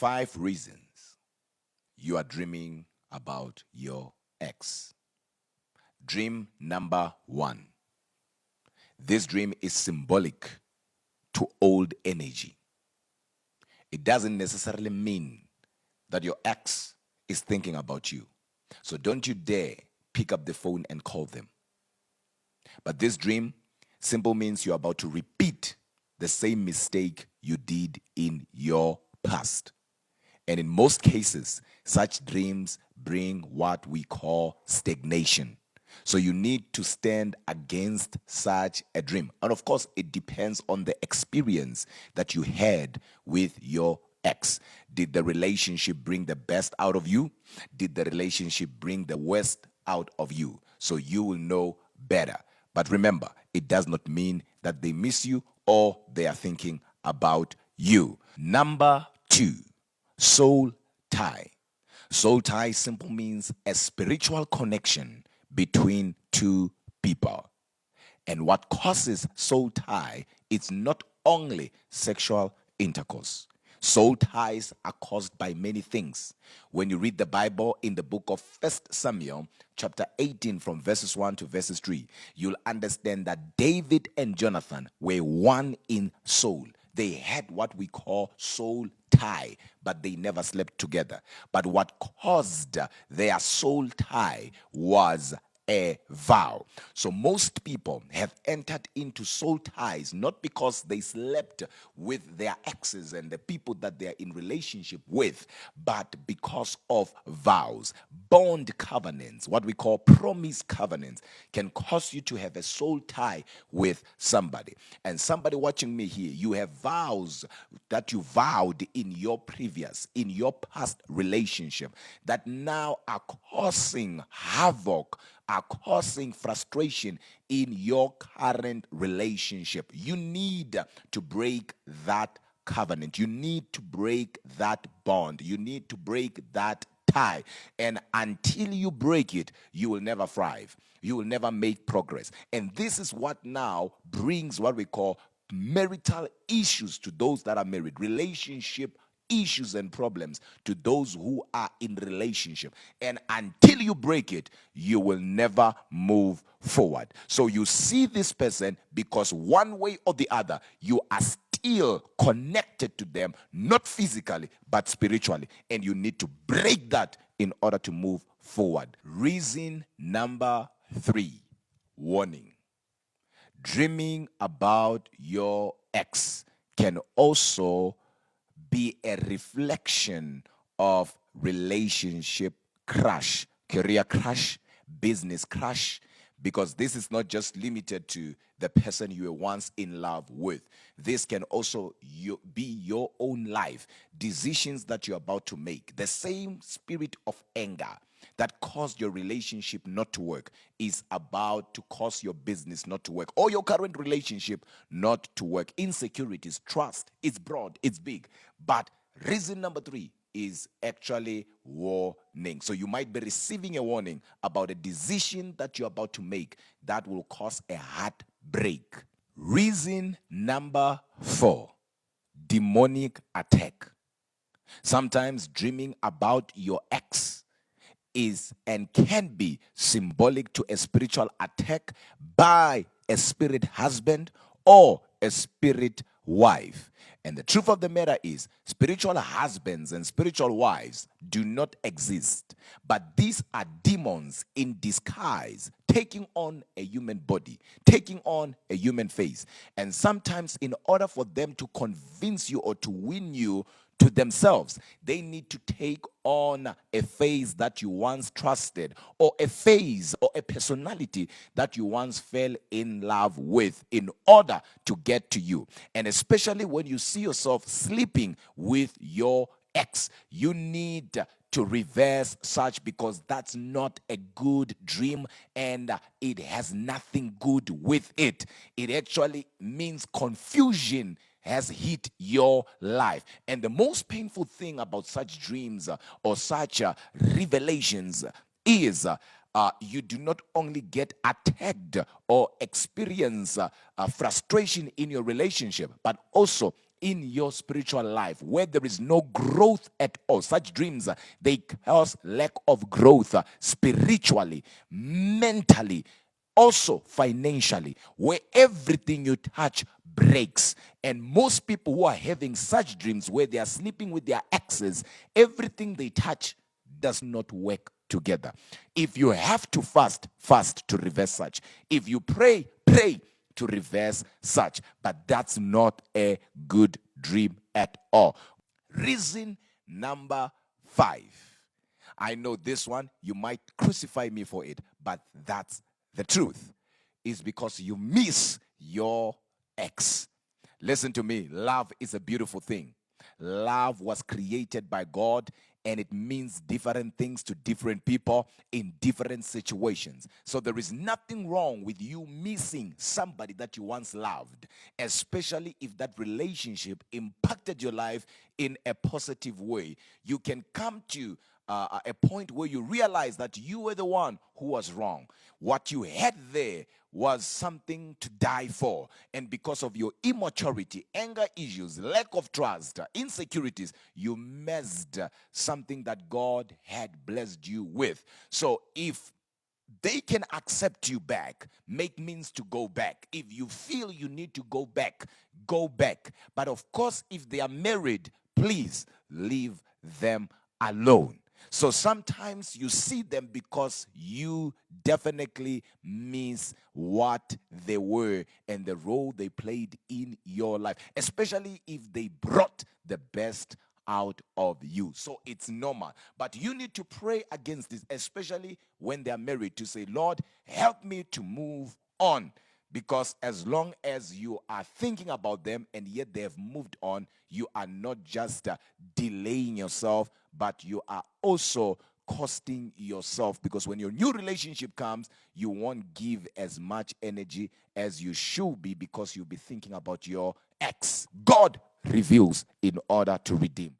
5 reasons you are dreaming about your ex. Dream number 1. This dream is symbolic to old energy. It doesn't necessarily mean that your ex is thinking about you. So don't you dare pick up the phone and call them. But this dream simple means you're about to repeat the same mistake you did in your past. And in most cases, such dreams bring what we call stagnation. So you need to stand against such a dream. And of course, it depends on the experience that you had with your ex. Did the relationship bring the best out of you? Did the relationship bring the worst out of you? So you will know better. But remember, it does not mean that they miss you or they are thinking about you. Number 2, soul tie. Soul tie simply means a spiritual connection between two people. And what causes soul tie is not only sexual intercourse. Soul ties are caused by many things. When you read the Bible in the book of 1 Samuel, chapter 18, from verses 1 to verses 3, you'll understand that David and Jonathan were one in soul. They had what we call soul tie, but they never slept together. But what caused their soul tie was a vow. So most people have entered into soul ties not because they slept with their exes and the people that they are in relationship with, but because of vows. Bond covenants, what we call promise covenants, can cause you to have a soul tie with somebody. And somebody watching me here, you have vows that you vowed in your past relationship that now are causing havoc, are causing frustration in your current relationship. You need to break that covenant. You need to break that bond. You need to break that tie. And until you break it, you will never thrive. You will never make progress. And this is what now brings what we call marital issues to those that are married, relationship issues and problems to those who are in relationship. And until you break it, you will never move forward. So you see this person because one way or the other, you are still connected to them, not physically, but spiritually. And you need to break that in order to move forward. Reason number 3, warning. Dreaming about your ex can also be a reflection of relationship crash, career crash, business crash, because this is not just limited to the person you were once in love with. This can also be your own life, decisions that you're about to make. The same spirit of anger that caused your relationship not to work is about to cause your business not to work or your current relationship not to work. Insecurities, trust, it's broad, it's big. But reason number 3 is actually warning. So you might be receiving a warning about a decision that you're about to make that will cause a heartbreak. Reason number 4, demonic attack. Sometimes dreaming about your ex is and can be symbolic to a spiritual attack by a spirit husband or a spirit wife. And the truth of the matter is, spiritual husbands and spiritual wives do not exist, but these are demons in disguise, taking on a human body, taking on a human face. And sometimes in order for them to convince you or to win you to themselves, they need to take on a phase that you once trusted, or a phase or a personality that you once fell in love with in order to get to you. And especially when you see yourself sleeping with your ex, you need to reverse such, because that's not a good dream and it has nothing good with it. It actually means confusion has hit your life. And the most painful thing about such dreams or such revelations is you do not only get attacked or experience frustration in your relationship, but also in your spiritual life where there is no growth at all. Such dreams, they cause lack of growth spiritually, mentally, also financially, where everything you touch breaks. And most people who are having such dreams where they are sleeping with their exes, everything they touch does not work together. If you have to fast, fast to reverse such. If you pray, pray to reverse such. But that's not a good dream at all. Reason number 5. I know this one, you might crucify me for it, but that's the truth. Is because you miss your ex. Listen to me, love is a beautiful thing. Love was created by God, and it means different things to different people in different situations. So there is nothing wrong with you missing somebody that you once loved, especially if that relationship impacted your life in a positive way. You can come to a point where you realize that you were the one who was wrong. What you had there was something to die for. And because of your immaturity, anger issues, lack of trust, insecurities, you missed something that God had blessed you with. So if they can accept you back, make means to go back. If you feel you need to go back, go back. But of course, if they are married, please leave them alone. So sometimes you see them because you definitely miss what they were and the role they played in your life, especially if they brought the best out of you. So it's normal. But you need to pray against this, especially when they are married, to say, Lord, help me to move on. Because as long as you are thinking about them and yet they have moved on, you are not just delaying yourself, but you are also costing yourself. Because when your new relationship comes, you won't give as much energy as you should be because you'll be thinking about your ex. God reveals in order to redeem.